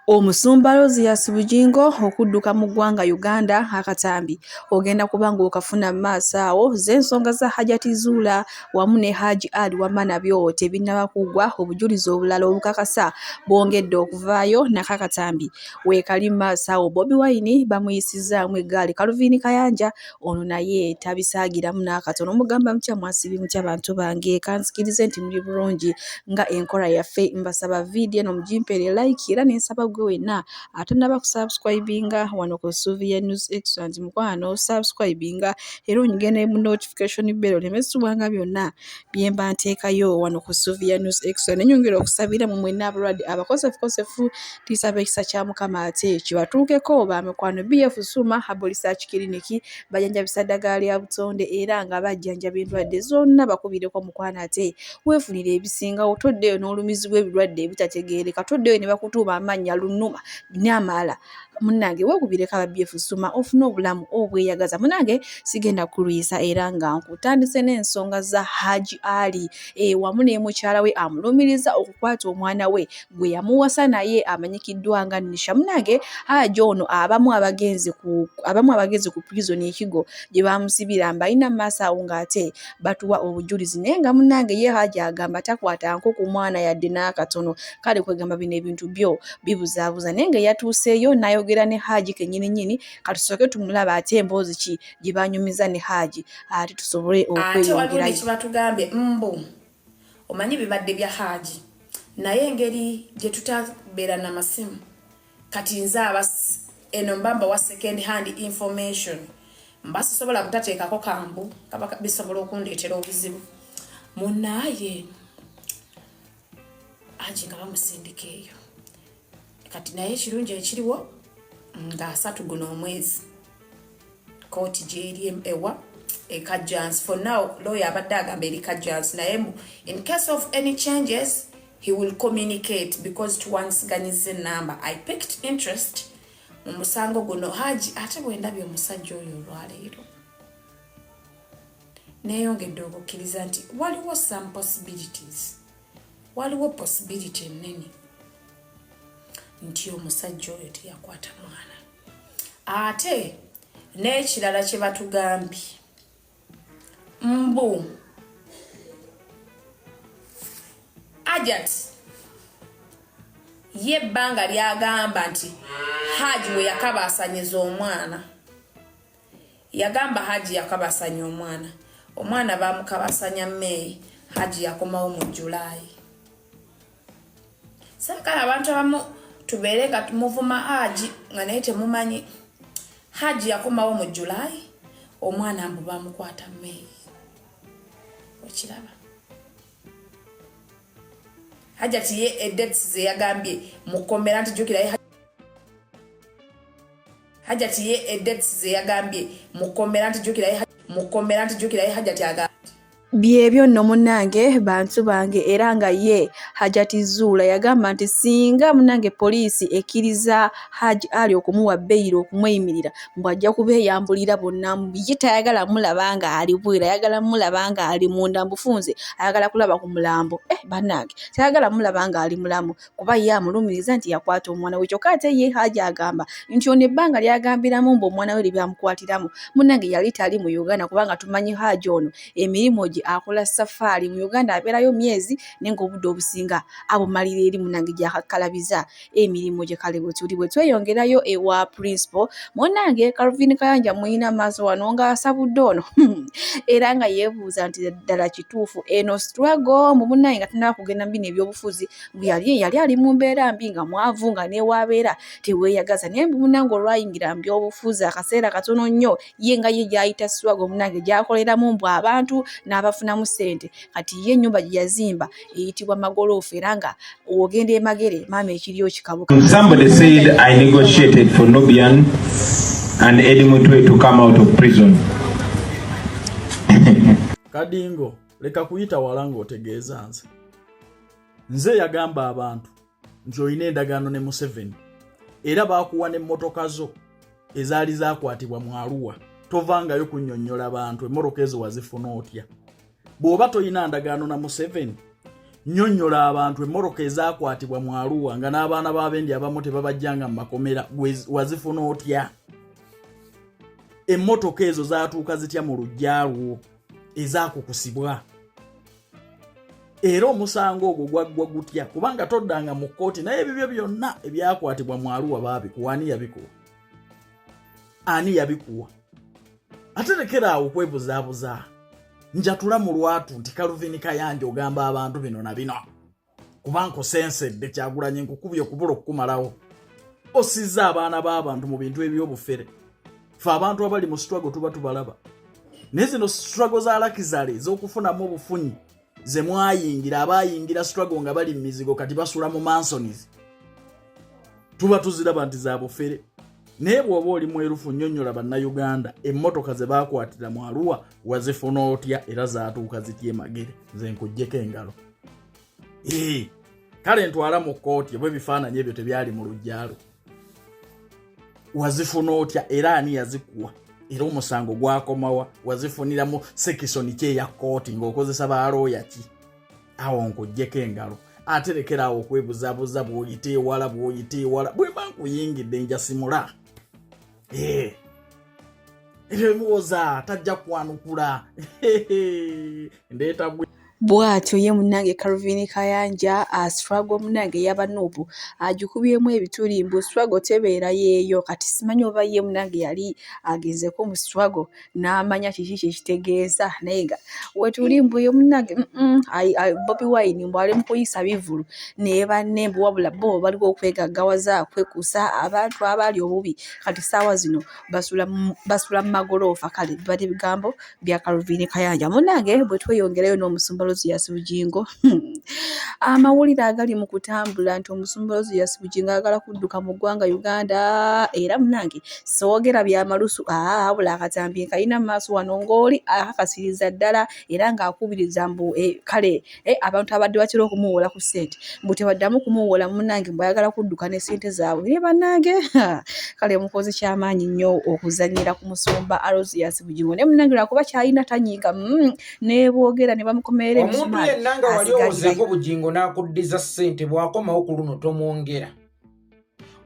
Omusumba Rosias Bujingo okudduka mu ggwanga Uganda akatambi ogenda kubanga okafuna maaso awo z'ensonga za Hajati Zula wamu ne Haji Ali Wamana byo tebinnaba kuggwa obujulizi obulala obukakasa bwongedde okuvaayo nakakatambi weekali maaso awo Bobiwine bamuyisizaamu eggaali Kaluvini Kayanja ono naye tabisaagiramu n'akatono omugamba mutya mwasibi mutya bantu bange kanzikirize nti muli bulungi nga enkola yaffe mbasaba vidiyo eno mugimpeere like era n'ensaba wena atanaba kusubscribinga wano ku Suvia News Excellent mukwano subscribinga era onyigene mu notification bell lemesubwanga byonna byemba nteekayo wano ku Suvia News Excellent enyongera okusabira mu mwenna abalwadde abakosefu tisaba ekisa kya Mukama ate kibatuukeko bamikwano BF Suma Herbal Research Clinic bajanjabisa ddagala lya butonde era nga bajjanjaba endwadde zonna bakubireko mukwano ate weefunire ebisinga otoddeyo n'olumizi bw'ebirwadde ebitategeereka toddeyo ne bakutuuma amannya lunuma nyamala munange wekubireka BF Suma ofuna obulamu obweyagaza munange sigenda kuluyisa era nga nkutandise n'ensonga za Haji Ali wamu ne mukyala we amulumiriza okukwata omwana we gwe yamuwasa naye amanyikiddwa nga Nisha munange Haji ono abamu abagenzi ku prison ekigo gye bamusibira mbalina maaso awo ng'ate batuwa obujulizi naye nga munange ye Haji agamba takwata nko ku mwana yadde n'akatono kale kwegamba bino ebintu byo bibuzaabuza naye nga yatuuseeyo n'ayogera ne Haji kennyini katusooke tumulaba ate emboozi ki gye banyumiza ne Haji ate tusobole okweyongerayo. Ate waliwo kibatugambye mbu omanyi bibadde bya Haji naye engeri gye tutabeera n'amasimu kati nze eno mbamba wa second hand information mbasobola kutateekako kambu kaba bisobola okundeetera obuzibu munaaye Haji nga bamusindika eyo kati naye ekirungi ekiriwo nga 3 guno omwezi kooti gyeri ewa ekajjansi for now lawyer abadde agamba eri kajjansi naye in case of any changes he will communicate because tuwansiganyiza enamba. I picked interest mu musango guno Haji ate bwe ndabye omusajja oyo olwaleero neeyongedde okukkiriza nti waliwo some possibilities waliwo possibility ennene nti omusajja oyo teyakwata mwana ate n'ekirala kye batugambye mbu Ajat ye ebbanga lyagamba nti Haji we yakabaasanyiza omwana yagamba Haji yakabasanya omwana bamukabasanya May Haji yakomawo mu July sakala abantu abamu tubeere nga tumuvuma Haji nga naye temumanyi Haji yakomawo mu July omwana mbu bamukwata May okiraba Hajati ye edets ze yagambye mukomera nti jukira Hajati ye edets ze yagambye mukomera nti jukira Hajati agambye byebyo nno munange bantu bange era nga ye Hajati Zula yagamba nti singa munange poliisi ekkiriza Haji Ali okumuwa beyiro okumweyimirira mbwajja kubeeyambulira bonna ye tayagala mulaba nga ali bwera ayagala mulaba nga ali munda mbufunze ayagala kulaba ku mulambo bannange tayagala mulaba nga ali mulamu kuba ye amulumiriza nti yakwata omwana we kyokka ate ye Haji agamba nti ono ebbanga lyagambiramu mbu omwana we libyamukwatiramu munange yali tali mu Uganda kubanga tumanyi Haji ono emirimu akola safari mu Uganda abeerayo myezi nenga obudde obusinga abumalira eri munange gyakakalabiza emirimu gye kale bwe bwe tweyongerayo ewa principal munange Kaluvini Kayanja muyina maaso wano nga asabudde ono era nga yeebuuza nti ddala kituufu eno struggle mu munange nga tunaba kugenda mu bino ebyobufuzi yali ali mu mbeera mbi nga mwavu nga newabeera teweeyagaza naye munange olwayingira mu byobufuzi akaseera katono nnyo ye nga ye gyayita struggle munange gyakoleramu mbw abantu n'abafunamu ssente kati ye ennyumba gye yazimba eyitibwa magoloofu era nga ogenda emagere maama ekiriyo kikabuka. Somebody said I negotiated for Nubian and Eddie Mutwe to come out of prison. Kadingo leka kuyita wala ng'otegeeza nze yagamba abantu nti olina endagaano ne Museveni era baakuwa n'emmotoka zo ezaali zaakwatibwa mu Arua tovangayo kunnyonnyola abantu emmoroka ezo wazifuna otya bw'oba toyina ndagaano na Museveni nnyonnyola abantu emmoroka ezaakwatibwa mu Arua nga n'abaana b'abendi abamu tebabajjanga mu makomera wazifuna otya? Emmotoka ezo zaatuuka zitya mu luggya lwo ezaakukusibwa? Era omusango ogwo gwaggwa gutya? Kubanga toddanga mu kkooti naye ebibyo byonna ebyakwatibwa mu Arua baabikuwa. Ani yabikuwa? Ani yabikuwa? Ate lekeraawo okwebuzaabuza. Njatula mu lwatu nti Calvin Kayanja ogamba abantu bino na bino. Kuba nkusensedde Kyagulanyi nkukubye okubula okukumalawo. Osizza abaana b'abantu mu bintu eby'obufere. Ffe abantu abali mu struggle tuba tubalaba. Naye zino struggle za Lakizale ez'okufunamu obufunyi ze mwayingira, abayingira struggle nga bali mu mizigo kati basula mu Mansons. Tuba tuziraba nti za bufere. Naye bw'oba oli mwerufu nnyonnyola bannayuganda emmotoka ze baakwatira mu Arua wazifuna otya era zaatuuka zitya emagere? Nze nkuggyeko engalo. Kale ntwala mu kkooti bwe bifaananyi ebyo tebyali mu luggyalo. Wazifuna otya era ani yazikuwa? Era omusango gwakomawa? Wazifuniramu sekisoni ki eya kkooti ng'okozesa baalooya ki? Awo nkuggyeko engalo. Ate lekeraawo okwebuzaabuza bw'oyita ewala bwe mba nkuyingidde njasimula. Ebimuwoza tajja kwanukula. Ndeeta bw'atyo ye munnange Calvin Kayanja struggle munnange y'abanuupu agikubyemu ebitulimbu. Struggle tebeera yeeyo. Kati simanyi oba ye munnange yali agezeko mu struggle n'amanya kiki kyekitegeeza. Naye nga wetulimbu ye munnange Bobiwine mbwali mu kuyisa bivulu naye banne mbu wabula bo baliwo okwegaggawaza kwekuusa abantu abaali obubi. Kati ssaawa zino basula mu magoloofa. Kale bibadde bigambo bya Calvin Kayanja. Munnange bwe tweyongerayo n'omusumba Omusumbaluzi Bujingo. Amawulire agali mu kutambula nti Omusumbaluzi Bujingo agala kudduka mu ggwanga Uganda era munnange soogera bya malusu wabula akatambi kalina maaso wano ng'oli akakasiriza ddala era ng'akubiriza mbu kale abantu abadde bakira okumuwola ku ssente mbu tebaddamu kumuwola munnange mbu ayagala kudduka ne ssente zaabwe. Naye bannange kale mukozi kyamaanyi nnyo okuzannyira ku musumba Aloysius Bujingo. Ne munnange lwakuba kyalina tanyiika ne boogera ne bamukomerera omuntu yenna nga wali owozeeko Bujingo n'akuddiza ssente bw'akomawo ku luno tomwongera.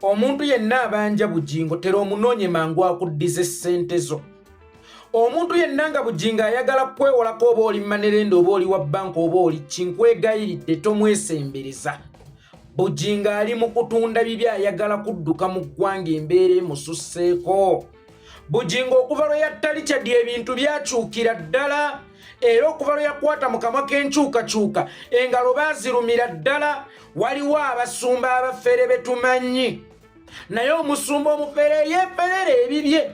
Omuntu yenna abanja Bujingo tera omunoonye mangu akuddize ssente zo. Omuntu yenna nga Bujingo ayagala kwewolako oba oli manerendo oba oli wa banka oba oli kinkwegayiridde tomwesembereza. Bujingo ali mu kutunda bibi ayagala kudduka mu ggwanga embeera emususseeko. Bujingo okuva lwe yatta Richard ebintu byakyukira ddala. Era okuva lwe yakwata mu kamwa k'enkyukakyuka engalo baazirumira ddala. Waliwo abasumba abafere betumanyi naye omusumba omufere yeeferera ebibye.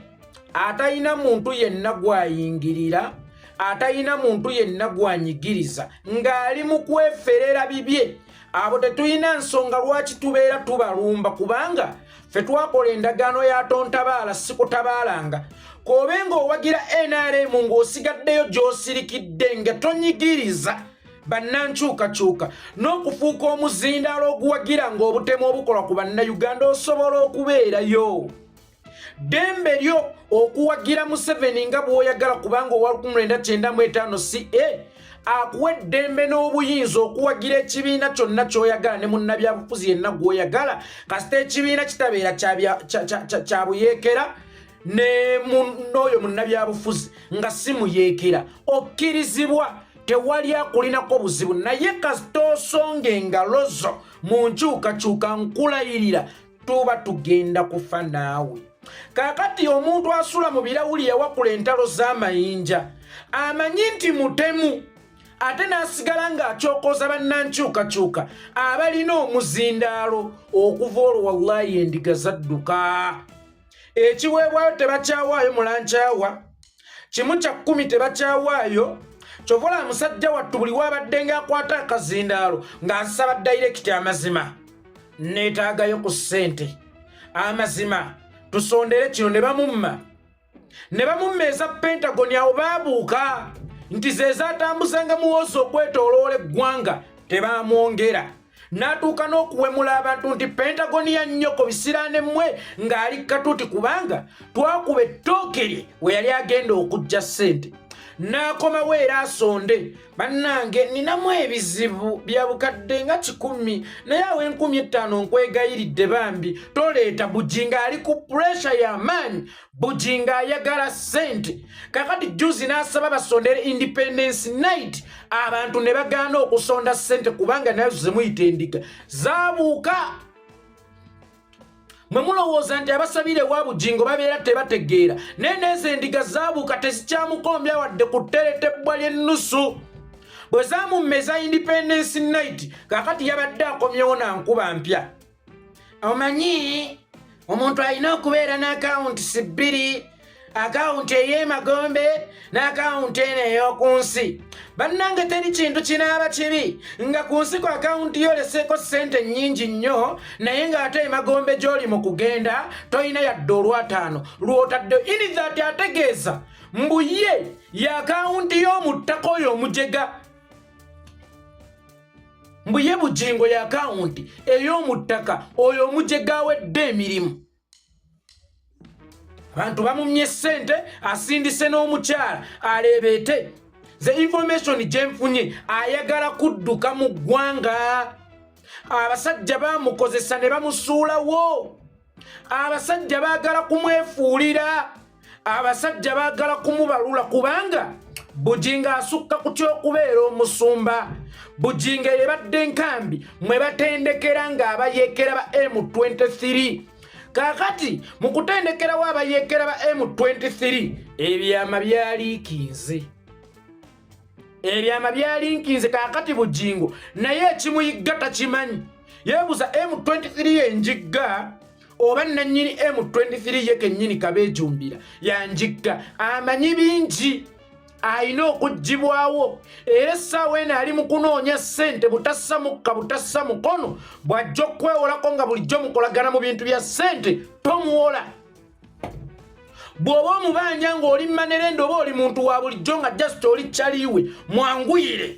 Atalina muntu yenna gwayingirira, atalina muntu yenna gwanyigiriza ng'ali mu kweferera bibye. Abo tetulina nsonga lwaki tubeera tubalumba kubanga ffe twakola endagaano ya tontabaala sikutabaalanga. Kobenga owagira NRM ng'osigaddeyo gy'osirikidde nga tonyigiriza bannankyukakyuka n'okufuuka omuzindaalo oguwagira ng'obutemu obukola ku bannayuganda osobola okubeerayo. Dembe lyo okuwagira Museveni nga bw'oyagala kubanga owa 1995 CA akuwa eddembe n'obuyinza okuwagira ekibiina kyonna ky'oyagala ne munnabyabufuzi yenna gw'oyagala kasita ekibiina kitabeera kya buyeekera ne munoyo munnabyabufuzi nga si muyeekera okkirizibwa tewali akulinako buzibu. Naye kasita osonga engalo zo mu nkyukakyuka nkulayirira tuba tugenda kufa naawe. Kaakati omuntu asula mu birawuli yawakula entalo z'amayinja amanyi nti mutemu ate n'asigala ng'akyokoza bannankyukakyuka abalina omuzindaalo okuva olwo wallahi endiga zadduka. Ekiweebwayo tebakyawaayo mulankyawa, kimu kya 10 tebakyawaayo. Kyovola musajja wattu buli wabadde ng'akwata akazindaalo ng'asaba dayirekiti amazima neetaagayo ku ssente. Amazima tusondere kino ne bamumma eza Pentagon awo baabuuka nti ze zaatambuzanga muwoozi okwetooloola eggwanga tebaamwongera. N'atuuka n'okuwemula abantu nti Pentagon ya nnyoko bisiraane mmwe ng'ali katuuti kubanga twakuba ettooke lye we yali agenda okujja ssente. n'akomawo era asonde. Bannange ninamu ebizibu bya bukadde nga 10 naye awo 15 nkwegayiridde bambi toleeta Bujinga ali ku pressure y'amaanyi. Bujinga ayagala ssente. Kakati juzi n'asaba basondere Independence Night abantu ne bagaana okusonda ssente kubanga nayo zemuyita endiga zaabuuka. Mwe mulowooza nti abasabire wa Bujingo babeera tebategeera neneezo endiga zaabuuka tezikyamukombya wadde ku tteretebwa ly'ennusu. Bwe zaamummeza Independence Night kakati yabadde akomyewo na nkuba mpya. Omanyi omuntu alina okubeera n'akawunti 2, akawunti ey'emagombe n'akawunti eno ey'oku nsi. Bannange teri kintu kinaaba kibi nga ku nsi ku akawunti yoleseeko ssente nnyingi nnyo naye ng'ate emagombe gy'oli mu kugenda toyina yadde olw'ataano lw'otadde inizati ategeeza mbu ye y'akawunti y'omuttaka oyo omujega. Mbu ye Bujingo y'akawunti ey'omuttaka oyo omujega awedde emirimu. Abantu bamumye ssente asindise n'omukyala aleebeete. The information gyenfunye ayagala kudduka mu ggwanga. Abasajja bamukozesa ne bamusuulawo. Abasajja baagala kumwefuulira. Abasajja baagala kumubalula kubanga Bujinga asukka ku ky'okubeera omusumba. Bujinga yebadde nkambi mwe batendekera ng'abayeekera ba M23. Kakati mu kutendekerawo abayeekera ba M23 ebyama byaliikinze. Ebyama byaliikinze kakati Bujingo naye ekimuyigga takimanyi. Yeebuuza M23 yenjigga oba nannyini M23 ye kennyini kabeejumbira yanjigga. Amanyi bingi ayina okuggibwawo era essaawa eno ali mu kunoonya ssente butassa mukka butassa mukono bw'ajja okwewolako nga bulijjo mukolagana mu bintu bya ssente tomuwola. Bw'oba omubanja ng'oli manerendo oba oli muntu wa bulijjo nga just oli kyaliiwe mwanguyire.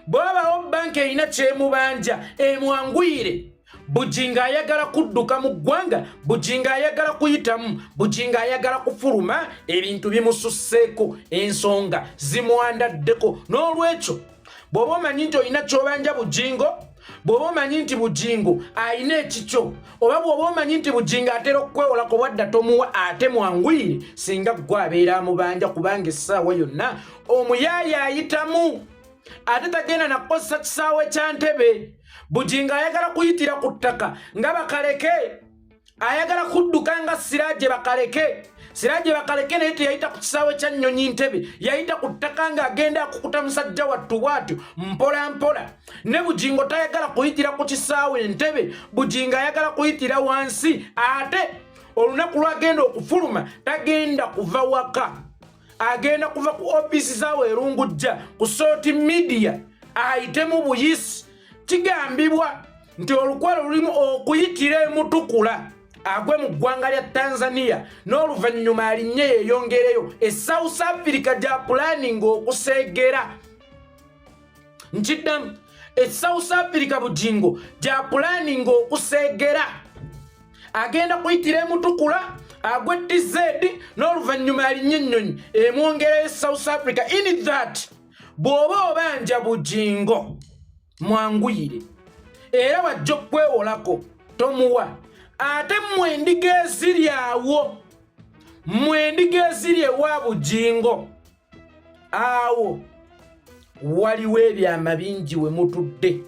Bw'obaawo banka erina kyemubanja emwanguyire. Bujinga ayagala kudduka mu ggwanga. Bujinga ayagala kuyitamu. Bujinga ayagala kufuluma ebintu bimususseeko ensonga zimwandaddeko. N'olwekyo bw'oba omanyi nti olina ky'obanja Bujingo, bw'oba omanyi nti Bujingo ayina ekikyo, oba bw'oba omanyi nti Bujinga atera okwewolako wadda tomuwa ate mwanguyire singa ggwe abeera amubanja kubanga essaawa yonna omuyaaya ayitamu ate tagenda nakukozesa kisaawe kya ntebe. Bujinga ayagala kuyitira ku ttaka nga Bakaleke, ayagala kudduka nga Siraaje Bakaleke. Siraaje Bakaleke naye teyayita ku kisaawe kya Nnyonyi Ntebe, yayita ku ttaka ng'agenda akukuta musajja wattu bw'atyo mpola mpola. Ne Bujingo tayagala kuyitira ku kisaawe Ntebe, Bujinga ayagala kuyitira wansi. Ate olunaku lw'agenda okufuluma tagenda kuva waka, agenda kuva ku ofiisi zaawe erungujja ku social media ayitemu buyisi. Kigambibwa nti olukwalo lulimu okuyitira emutukula agwe mu ggwanga lya Tanzania n'oluvannyuma alinnye yeeyongereyo e South Africa gya planning okuseegera. Nkiddamu e South Africa Bujingo gya planning okuseegera. Agenda kuyitira emutukula agwe TZ n'oluvannyuma alinnye ennyonyi emwongereyo e South Africa. In that bw'oba obanja Bujingo mwanguyire era wajja okwewolako tomuwa. Ate mmwe endiga eziri awo, mmwe endiga eziri ewa Bujingo awo waliwo ebyama bingi we mutudde.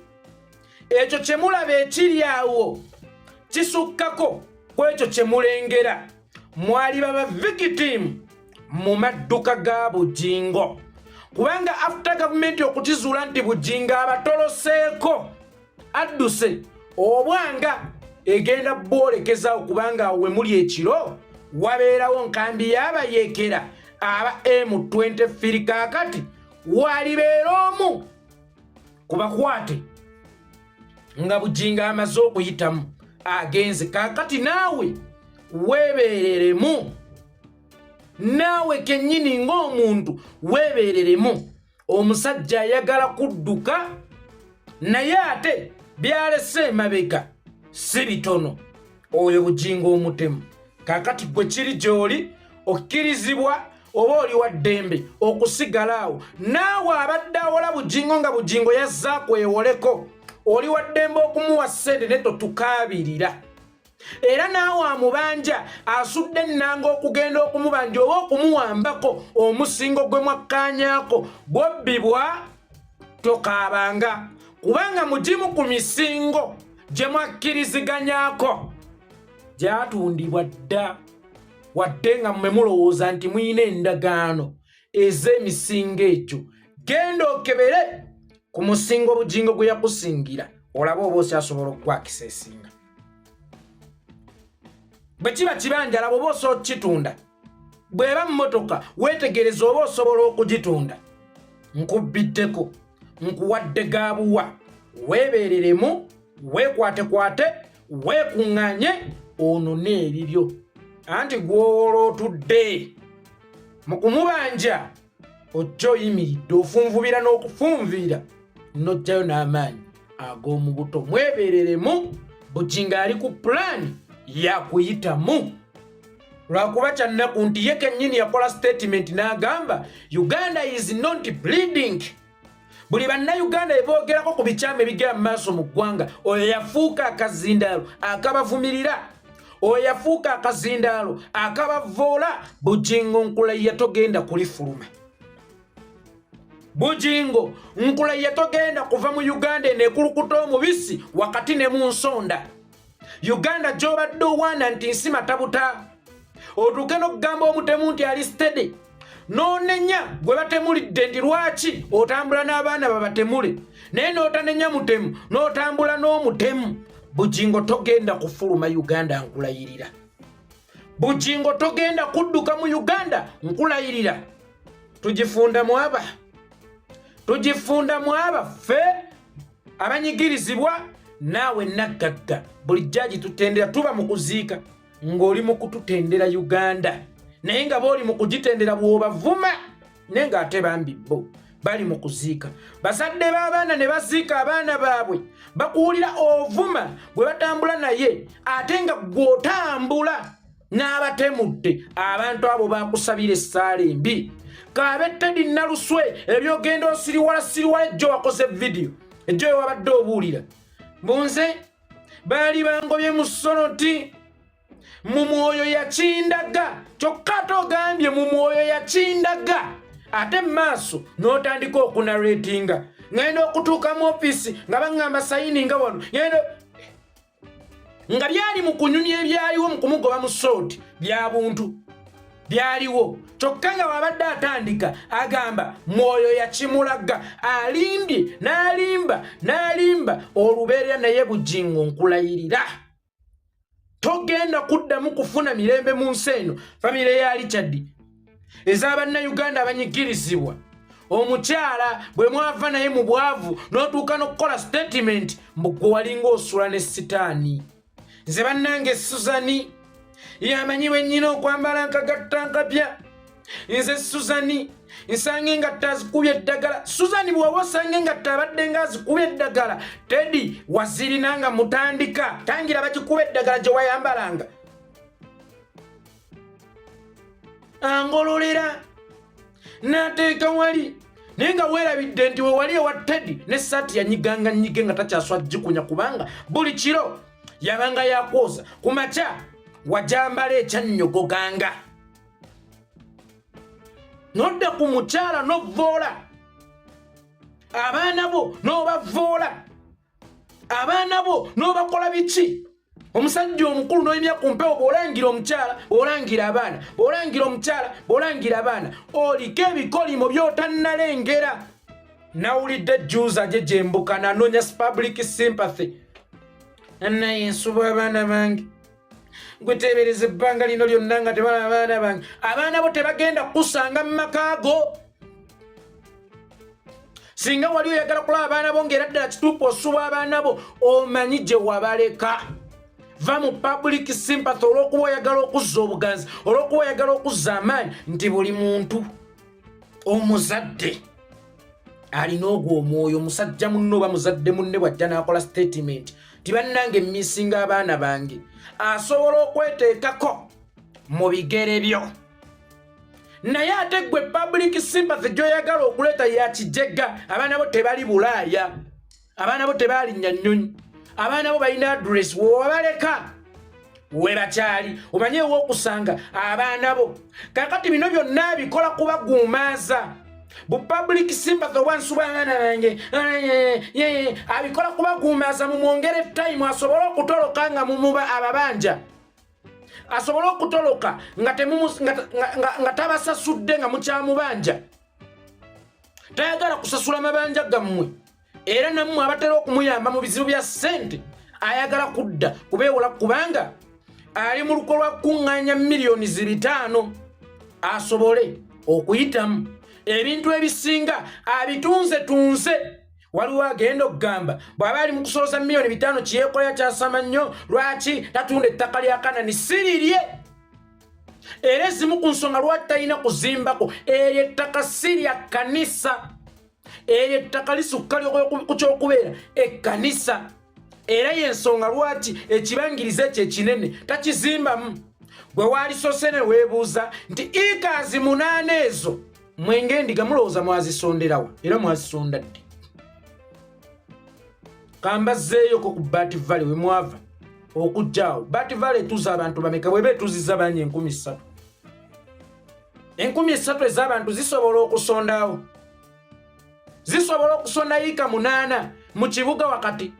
Ekyo kye mulaba ekiri awo kisukkako ku ekyo kye mulengera. Mwali baba victim mu madduka ga Bujingo kubanga after government okukizuula nti Bujinga abatoloseeko aduse obwanga egenda bwolekeza okubanga we muli ekiro wabeerawo nkambi y'abayeekera aba M23 kakati walibeera omu kubakwate nga Bujinga amaze okuyitamu agenze. Kakati naawe weebeereremu, naawe kennyini ng'omuntu weebeereremu. Omusajja ayagala kudduka naye ate byalese emabega si bitono. Oyo Bujingo omutemu. Kakati gwe kiri gy'oli okkirizibwa oba oli wa ddembe okusigalaawo naawe abadde awola Bujingo nga Bujingo yazza kwewoleko oli wa ddembe okumuwa ssente ne totukaabirira era naawe amubanja asudde ennanga okugenda okumubanja oba okumuwambako omusingo gwe mwakkaanyaako bwobbibwa tokaabanga kubanga mugimu ku misingo gye mwakkiriziganyaako gyatundibwa dda wadde nga mmwe mulowooza nti muyina endagaano ez'emisingo egyo genda okebere ku musingo Bujingo gwe yakusingira olabe oba osyasobola okugwakisa esinga bwe kiba kibanja laba oba osobola okukitunda bw'eba mmotoka weetegereza oba osobola okugitunda nkubbiddeko nkuwadde gaabuwa weebeereremu weekwatekwate weekuŋŋaanye onone ebibyo anti gw'owola otudde mu kumubanja ojja oyimiridde ofunvubira n'okufunviira n'ojjayo n'amaanyi ag'omu buto mwebeereremu Bujingo ali ku pulaani yakuyitamu lwakuba kyannaku nti ye kennyini yakola statement n'agamba Uganda is not bleeding buli bannayuganda eboogerako ku bikyama ebigera mu maaso mu ggwanga oyo yafuuka akazindaalo akabavumirira oyo yafuuka akazindaalo akabavoola Bujingo Nkulayiya togenda kulifuluma Bujingo Nkulayiya togenda kuva mu Uganda enekulukuta omubisi wakati ne mu nsonda Uganda gy'obadde owaana nti nsi matabuta otuuke n'okugamba omutemu nti ali steady n'onenya gwe batemulidde nti lwaki otambula n'abaana babatemule naye n'otanenya mutemu n'otambula n'omutemu Bujingo togenda kufuluma Uganda nkulayirira Bujingo togenda kudduka mu Uganda nkulayirira tugifunda mwaba ffe abanyigirizibwa naawe naggagga bulijjo agitutendera tuba mu kuziika ng'oli mu kututendera Uganda naye nga booli mu kugitendera bw'obavuma naye ng'ate bambi bo bali mu kuziika basadde b'abaana ne baziika abaana baabwe bakuwulira ovuma bwe batambula naye ate nga gw'otambula n'abatemudde abantu abo bakusabira essaala embi kaabe Teddy Naluswe ebyogenda osiriwala ejjo wakoze vidiyo ejjo ewabadde obuulira bunze baali bangobye mu sonoti mu mwoyo yakindaga kyokka togambye mu mwoyo yakindaga ate maaso n'otandika okunarratinga ngenda okutuuka mu ofiisi nga baŋŋamba sayininga wano nga byali mu kunyumya ebyaliwo mu kumugoba mu sooti bya buntu byaliwo kyokka nga wabadde atandika agamba mwoyo yakimulaga alimbye n'alimba olubeerera naye Bujingo nkulayirira togenda kuddamu kufuna mirembe mu nsi eno famire ya Richard ez'abannayuganda abanyigirizibwa omukyala bwe mwava naye mu bwavu n'otuuka n'okukola statement mbugwe walinga osula ne sitaani nze bannange Suzani yamanyi bwennyina okwambala nkagatta nkapya nze Suzani nsange engatta azikubye eddagala Suzani bw'oba osange engatta abadde nga azikubye eddagala Teddy wazirina nga mutandika tangira bakikuba eddagala gye wayambalanga angololera n'ateeka wali naye nga weerabidde nti we wali ewa Teddy n'essaati yanyiganga nnyige nga takyaswa gikunya kubanga buli kiro yabanga yakwoza ku makya wajambala ekyannyogoganga nodda ku mukyala n'ovoola abaana bo n'obavoola abaana bo n'obakola biki omusajja omukulu n'oyimya ku mpewo bw'olangira omukyala bw'olangira abaana bw'olangira omukyala bw'olangira abaana oliko ebikolimo by'otannalengera nawulidde juuza gye gyembuka nanoonya public sympathy naye nsuba abaana bange gweteebereza ebbanga lino lyonna nga tebala abaana bange abaana bo tebagenda kusanga mu makaago singa wali oyagala kulaba abaana bo ng'era ddala kituufu osuba abaana bo omanyi gye wabaleka va mu public sympathy olw'okuba oyagala okuzza obuganzi olw'okuba oyagala okuzza amaanyi nti buli muntu omuzadde alina ogwo omwoyo omusajja munno oba muzadde munne bw'ajja n'akola statement tibannange mmisinga abaana bange asobola okweteekako mu bigere byo naye ate gwe public sympathy gy'oyagala okuleeta ya kijega. Abaana bo tebali Bulaaya, abaana bo tebali Nnyanyonyi, abaana bo balina address wobaleka we bakyali omanye ew'okusanga abaana bo. Kakati bino byonna bikola kubaguumaaza. Bu public sympathy wansuba abaana bange abikola kubaguumaaza mumwongere time asobole okutoloka nga mumuba ababanja. Asobole okutoloka nga tabasasudde nga mukyamubanja. Tayagala kusasula mabanja gammwe. Era nammwe abatera okumuyamba mu bizibu bya ssente ayagala kudda kubeewola kubanga ali mu luko lwa kuŋŋaanya miliyoni 5 asobole okuyitamu ebintu ebisinga abitunze. Waliwo agenda okugamba bw'aba ali mu kusoloza miliyoni 5 kiyeekolera kyasama nnyo lwaki tatunda ettaka lya Kanani sirirye. Era ezimu ku nsonga lwaki talina kuzimbako eryo ettaka si lya kkanisa. Eryo ettaka lisukka ku ky'okubeera ekkanisa. Era y'ensonga lwaki ekibangiriza ekyo ekinene takizimbamu. Bwe waalisose ne weebuuza nti ikazi 8 ezo mwenge ndiga mulowooza mwazisonderawa era mwazisonda ddi? Kambazzeeyo ko ku Bat Valley we mwava okujjaawo. Bat Valley etuuza abantu bameka? Bweba etuuzizza bangi 3,000. 3,000 ez'abantu zisobola okusondawo. Zisobola okusonda yiika 8 mu kibuga wakati.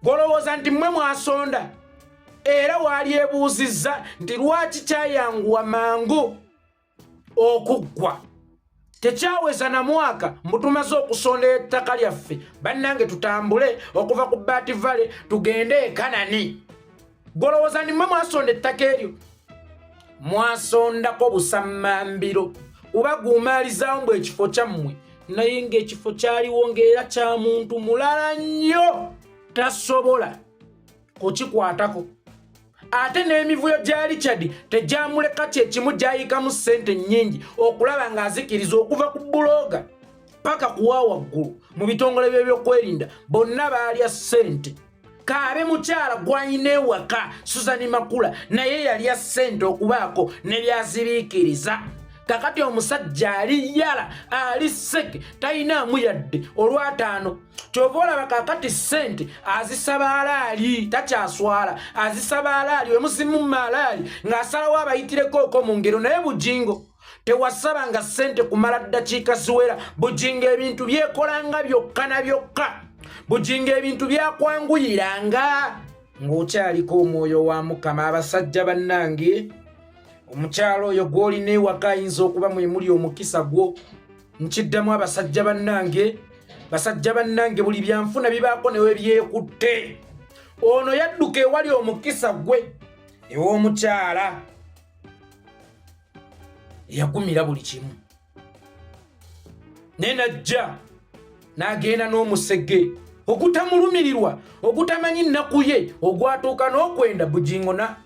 Golowooza nti mmwe mwasonda. Era walyebuuzizza nti lwaki kyayanguwa mangu okuggwa. Tekyaweza na mwaka mbutumaze okusonda ettaka lyaffe bannange tutambule okuva ku Bat Valley tugende e Kanani. Golowooza nti mmwe mwasonda ettaka eryo. Mwasondako busammambiro ubaguumaalizaawo mbu ekifo kyammwe naye ng'ekifo kyaliwo ng'era kya muntu mulala nnyo tasobola kukikwatako. Ate n'emivuyo gya Richard tegyamuleka kyekimu gyayikamu ssente nnyingi okulaba ng'azikiriza okuva ku buloga paka kuwa waggulu mu bitongole by'ebyokwerinda bonna baalya ssente. Kaabe mukyala gw'alina ewaka Suzan Makula naye yalya ssente okubaako ne byaziriikiriza. Kakati omusajja ali yala ali seke talinamu yadde olw'ataano. Kyova olaba kakati ssente azisaba alaali takyaswala, azisaba alaali we musimu malaali ng'asalawo abayitireko oko mu ngero. Naye Bujingo tewasabanga ssente kumala ddakiika ziwera. Bujingo ebintu byekolanga byokka na byokka. Bujingo ebintu byakwanguyiranga ng'okyaliko omwoyo wa Mukama. Abasajja bannange, omukyalo oyo gw'olina ewaka ayinza okuba mwe muli omukisa gwo. Nkiddamu abasajja bannange, basajja bannange buli byanfuna bibaako newe byekutte. Ono yadduka ewali omukisa gwe ew'omukyala eyagumira buli kimu. Ne najja n'agenda n'omusege ogutamulumirirwa ogutamanyi nnaku ye ogwatuuka n'okwenda Bujingo na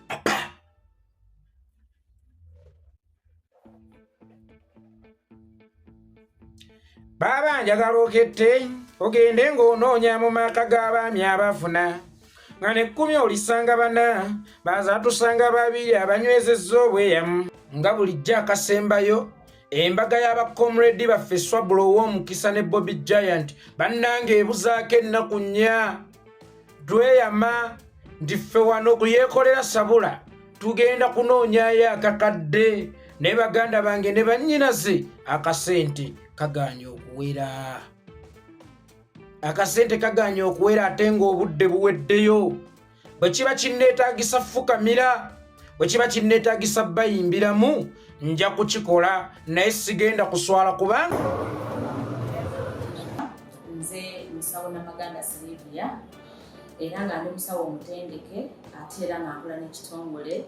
baba njagala okette ogende ng'onoonya mu maka g'abaami abafuna nga ne 10 olisanga bana baza tusanga 2 abanywezezza obweyamu nga bulijjo akasembayo embaga y'abakomredi baffe Swabula ow'omukisa ne Bobby Giant bannange ebuzaako ennaku 4 tweyama ndiffe wano kuyeekolera Sabula tugenda kunoonyayo akakadde ne baganda bange ne bannyinaze akasente kaganye okuwera. Akasente kaganye okuwera ate ng'obudde buweddeyo. Bwe kiba kinneetaagisa fukamira, bwe kiba kinneetaagisa bayimbiramu nja kukikola naye sigenda kuswala kubanga nze musawo Namaganda Sylvia era nga ndi musawo omutendeke ate era nga nkola n'ekitongole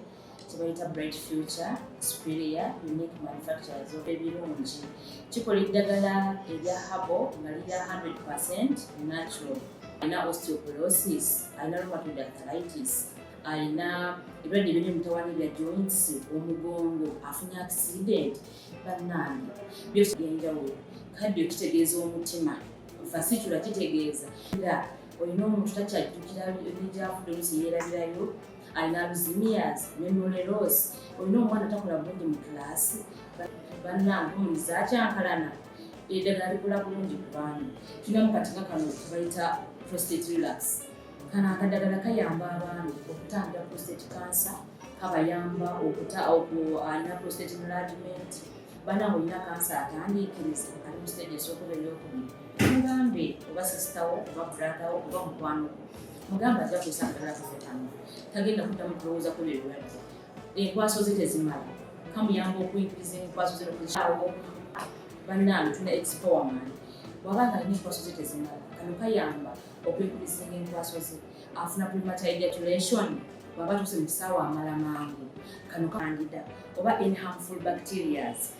kibayita Bright Future Superior Unique Manufacturers of ebirungi. Kikola eddagala erya habo nga lirya 100% natural. Alina osteoporosis, alina rheumatoid arthritis, alina ebirwadde ebiri mutawaana bya joints, omugongo, afunye accident, bannange byose byenjawulo. Kaddio kitegeeza omutima, fasitula kitegeeza. Olina omuntu takyajjukira ebyafudde oluusi yeerabirayo, alina alzheimer's, memory loss, olina omwana takola bulungi mu class, bannange omuliza akyankalana eddagala likola bulungi ku baana. Tulina mu katinga kano bayita prostate relax. Kano akaddagala kayamba abaana okutangira prostate cancer, kabayamba alina prostate enlargement, bannange olina cancer atandiikiriza ali mu stage esookuba ey'okubiri, mugambe oba sisitawo oba bratawo oba mukwano mugamba ajja kusa akadala kafetano tagenda kuddamu kulowooza ku ebirwadde. Enkwaso ze tezimala, kamuyamba okuyinkiriza enkwaso ze okuzaawo. Bannange tuna expowerman wabanga alina enkwaso ze tezimala, kano kayamba okuyinkiriza enkwaso ze, afuna premature ejaculation bwaba tuse mu kisaawa amala mangu, kano kandida oba any harmful bacterias